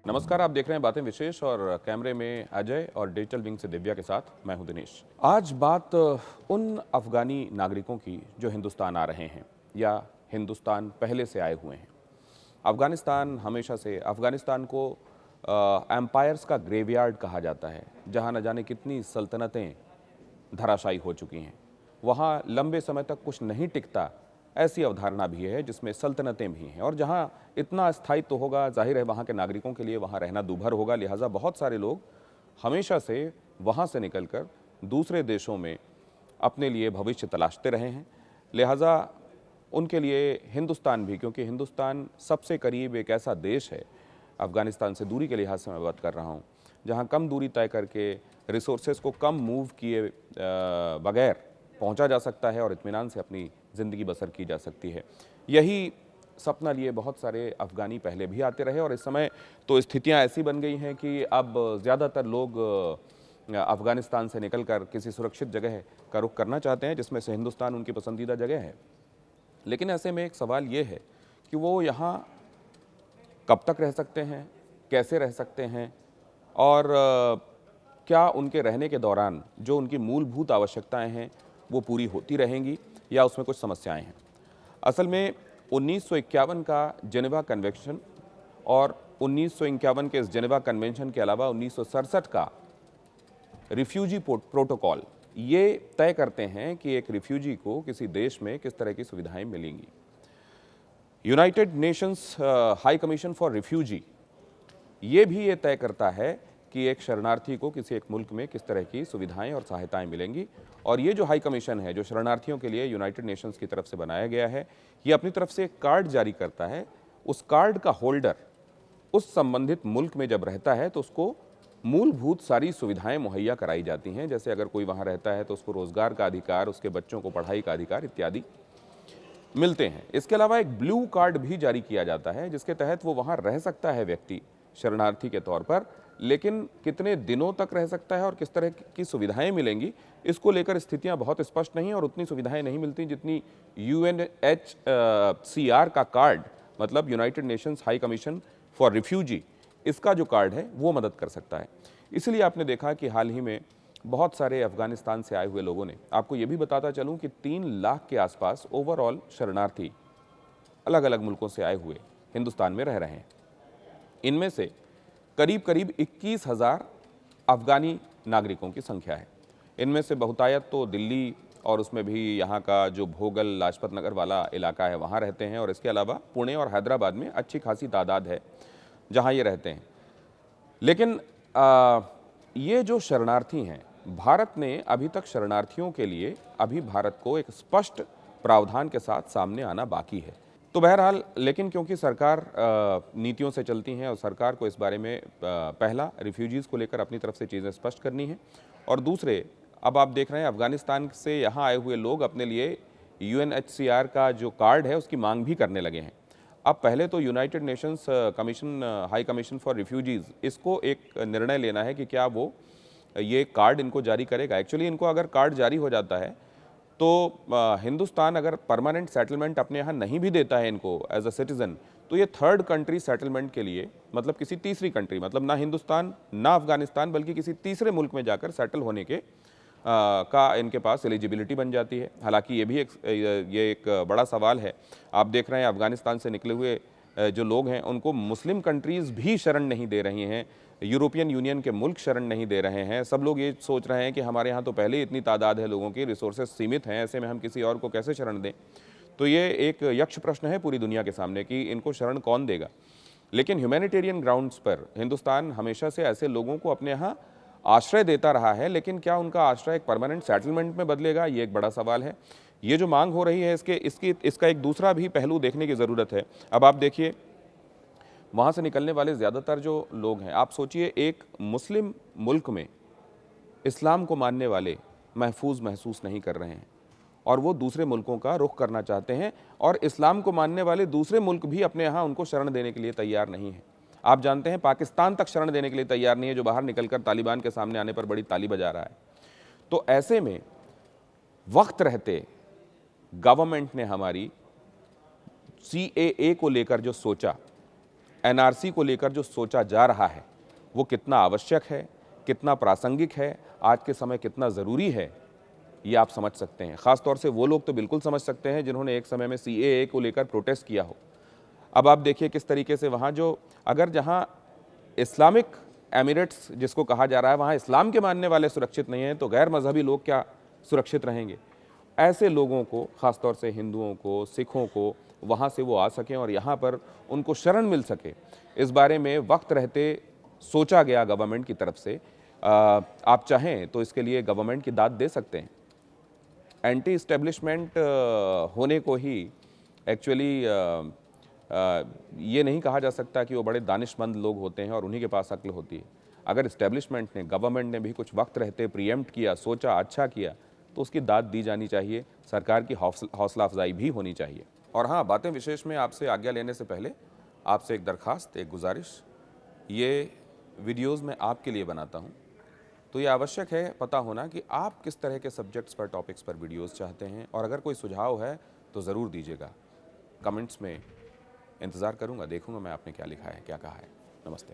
नमस्कार, आप देख रहे हैं बातें विशेष और कैमरे में अजय और डिजिटल विंग से दिव्या के साथ मैं हूं दिनेश। आज बात उन अफगानी नागरिकों की जो हिंदुस्तान आ रहे हैं या हिंदुस्तान पहले से आए हुए हैं। अफगानिस्तान हमेशा से अफगानिस्तान को एम्पायर्स का ग्रेवयार्ड कहा जाता है, जहां न जाने कितनी सल्तनतें धराशायी हो चुकी हैं। वहाँ लंबे समय तक कुछ नहीं टिकता, ऐसी अवधारणा भी है जिसमें सल्तनतें भी हैं, और जहाँ इतना स्थायित्व होगा, जाहिर है वहाँ के नागरिकों के लिए वहाँ रहना दूभर होगा। लिहाजा बहुत सारे लोग हमेशा से वहाँ से निकलकर दूसरे देशों में अपने लिए भविष्य तलाशते रहे हैं। लिहाजा उनके लिए हिंदुस्तान भी, क्योंकि हिंदुस्तान सबसे करीब एक ऐसा देश है, अफगानिस्तान से दूरी के लिहाज से मैं बात कर रहा हूँ, जहाँ कम दूरी तय करके रिसोर्सेज को कम मूव किए बगैर पहुँचा जा सकता है और इत्मीनान से अपनी ज़िंदगी बसर की जा सकती है। यही सपना लिए बहुत सारे अफ़गानी पहले भी आते रहे, और इस समय तो स्थितियां ऐसी बन गई हैं कि अब ज़्यादातर लोग अफ़गानिस्तान से निकलकर किसी सुरक्षित जगह का रुख करना चाहते हैं, जिसमें से हिंदुस्तान उनकी पसंदीदा जगह है। लेकिन ऐसे में एक सवाल ये है कि वो यहाँ कब तक रह सकते हैं, कैसे रह सकते हैं, और क्या उनके रहने के दौरान जो उनकी मूलभूत आवश्यकताएं हैं वो पूरी होती रहेंगी या उसमें कुछ समस्याएं हैं। असल में 1951 का जेनेवा कन्वेंशन और 1951 के इस जेनेवा कन्वेंशन के अलावा 1967 का रिफ्यूजी प्रोटोकॉल ये तय करते हैं कि एक रिफ्यूजी को किसी देश में किस तरह की सुविधाएं मिलेंगी। United Nations high commission for refugee ये भी ये तय करता है कि एक शरणार्थी को किसी एक मुल्क में किस तरह की सुविधाएं और सहायताएं मिलेंगी। और ये जो हाई कमीशन है, जो शरणार्थियों के लिए यूनाइटेड नेशंस की तरफ से बनाया गया है, ये अपनी तरफ से एक कार्ड जारी करता है। उस कार्ड का होल्डर उस संबंधित मुल्क में जब रहता है तो उसको मूलभूत सारी सुविधाएं मुहैया कराई जाती हैं। जैसे अगर कोई वहाँ रहता है तो उसको रोजगार का अधिकार, उसके बच्चों को पढ़ाई का अधिकार इत्यादि मिलते हैं। इसके अलावा एक ब्लू कार्ड भी जारी किया जाता है, जिसके तहत वो वहाँ रह सकता है व्यक्ति शरणार्थी के तौर पर, लेकिन कितने दिनों तक रह सकता है और किस तरह की सुविधाएं मिलेंगी, इसको लेकर स्थितियां बहुत स्पष्ट नहीं हैं। और उतनी सुविधाएं नहीं मिलती जितनी UNHCR का कार्ड, मतलब United Nations high commission for refugee, इसका जो कार्ड है वो मदद कर सकता है। इसलिए आपने देखा कि हाल ही में बहुत सारे अफगानिस्तान से आए हुए लोगों ने, आपको ये भी बताता चलूँ कि 3 लाख के आसपास ओवरऑल शरणार्थी अलग अलग मुल्कों से आए हुए हिंदुस्तान में रह रहे हैं। इनमें से करीब करीब 21,000 अफगानी नागरिकों की संख्या है। इनमें से बहुतायत तो दिल्ली और उसमें भी यहाँ का जो भोगल लाजपत नगर वाला इलाका है वहाँ रहते हैं, और इसके अलावा पुणे और हैदराबाद में अच्छी खासी तादाद है जहाँ ये रहते हैं। लेकिन ये जो शरणार्थी हैं, भारत ने अभी तक शरणार्थियों के लिए अभी भारत को एक स्पष्ट प्रावधान के साथ सामने आना बाकी है। तो बहरहाल, लेकिन क्योंकि सरकार नीतियों से चलती हैं और सरकार को इस बारे में पहला रिफ्यूजीज़ को लेकर अपनी तरफ से चीज़ें स्पष्ट करनी है, और दूसरे अब आप देख रहे हैं अफगानिस्तान से यहाँ आए हुए लोग अपने लिए UNHCR का जो कार्ड है उसकी मांग भी करने लगे हैं। अब पहले तो United Nations high commission for refugees, इसको एक निर्णय लेना है कि क्या वो ये कार्ड इनको जारी करेगा। एक्चुअली इनको अगर कार्ड जारी हो जाता है तो हिंदुस्तान अगर परमानेंट सेटलमेंट अपने यहाँ नहीं भी देता है इनको एज अ सिटीज़न, तो ये थर्ड कंट्री सेटलमेंट के लिए, मतलब किसी तीसरी कंट्री, मतलब ना हिंदुस्तान ना अफगानिस्तान बल्कि किसी तीसरे मुल्क में जाकर सेटल होने के का इनके पास एलिजिबिलिटी बन जाती है। हालांकि ये एक बड़ा सवाल है। आप देख रहे हैं अफगानिस्तान से निकले हुए जो लोग हैं उनको मुस्लिम कंट्रीज़ भी शरण नहीं दे रही हैं, यूरोपियन यूनियन के मुल्क शरण नहीं दे रहे हैं। सब लोग ये सोच रहे हैं कि हमारे यहाँ तो पहले ही इतनी तादाद है लोगों की, रिसोर्सेज सीमित हैं, ऐसे में हम किसी और को कैसे शरण दें। तो ये एक यक्ष प्रश्न है पूरी दुनिया के सामने कि इनको शरण कौन देगा। लेकिन ह्यूमैनिटेरियन ग्राउंड्स पर हिंदुस्तान हमेशा से ऐसे लोगों को अपने यहाँ आश्रय देता रहा है, लेकिन क्या उनका आश्रय एक परमानेंट सेटलमेंट में बदलेगा, ये एक बड़ा सवाल है। ये जो मांग हो रही है इसका एक दूसरा भी पहलू देखने की ज़रूरत है। अब आप देखिए, वहाँ से निकलने वाले ज़्यादातर जो लोग हैं, आप सोचिए एक मुस्लिम मुल्क में इस्लाम को मानने वाले महफूज महसूस नहीं कर रहे हैं, और वो दूसरे मुल्कों का रुख करना चाहते हैं, और इस्लाम को मानने वाले दूसरे मुल्क भी अपने यहाँ उनको शरण देने के लिए तैयार नहीं है। आप जानते हैं पाकिस्तान तक शरण देने के लिए तैयार नहीं है, जो बाहर निकलकर तालिबान के सामने आने पर बड़ी ताली बजा रहा है। तो ऐसे में वक्त रहते गवर्नमेंट ने हमारी CAA को लेकर जो सोचा, NRC को लेकर जो सोचा जा रहा है, वो कितना आवश्यक है, कितना प्रासंगिक है, आज के समय कितना ज़रूरी है, ये आप समझ सकते हैं। ख़ास तौर से वो लोग तो बिल्कुल समझ सकते हैं जिन्होंने एक समय में CAA को लेकर प्रोटेस्ट किया हो। अब आप देखिए किस तरीके से वहाँ जो, अगर जहाँ इस्लामिक एमिरेट्स जिसको कहा जा रहा है, वहाँ इस्लाम के मानने वाले सुरक्षित नहीं हैं, तो गैर मजहबी लोग क्या सुरक्षित रहेंगे? ऐसे लोगों को, ख़ास तौर से हिंदुओं को, सिखों को, वहाँ से वो आ सकें और यहाँ पर उनको शरण मिल सके, इस बारे में वक्त रहते सोचा गया गवर्नमेंट की तरफ से। आप चाहें तो इसके लिए गवर्नमेंट की दाद दे सकते हैं। एंटी इस्टेब्लिशमेंट होने को ही एक्चुअली ये नहीं कहा जा सकता कि वो बड़े दानिशमंद लोग होते हैं और उन्हीं के पास अक्ल होती है। अगर इस्टेब्लिशमेंट ने, गवर्नमेंट ने भी कुछ वक्त रहते प्रीएम्प्ट किया, सोचा, अच्छा किया, तो उसकी दाद दी जानी चाहिए। सरकार की हौसला अफजाई भी होनी चाहिए। और हाँ, बातें विशेष में आपसे आज्ञा लेने से पहले आपसे एक दरखास्त, एक गुजारिश, ये वीडियोज़ मैं आपके लिए बनाता हूँ, तो ये आवश्यक है पता होना कि आप किस तरह के सब्जेक्ट्स पर, टॉपिक्स पर वीडियोज़ चाहते हैं, और अगर कोई सुझाव है तो ज़रूर दीजिएगा। कमेंट्स में इंतज़ार करूँगा, देखूँगा मैं आपने क्या लिखा है, क्या कहा है। नमस्ते।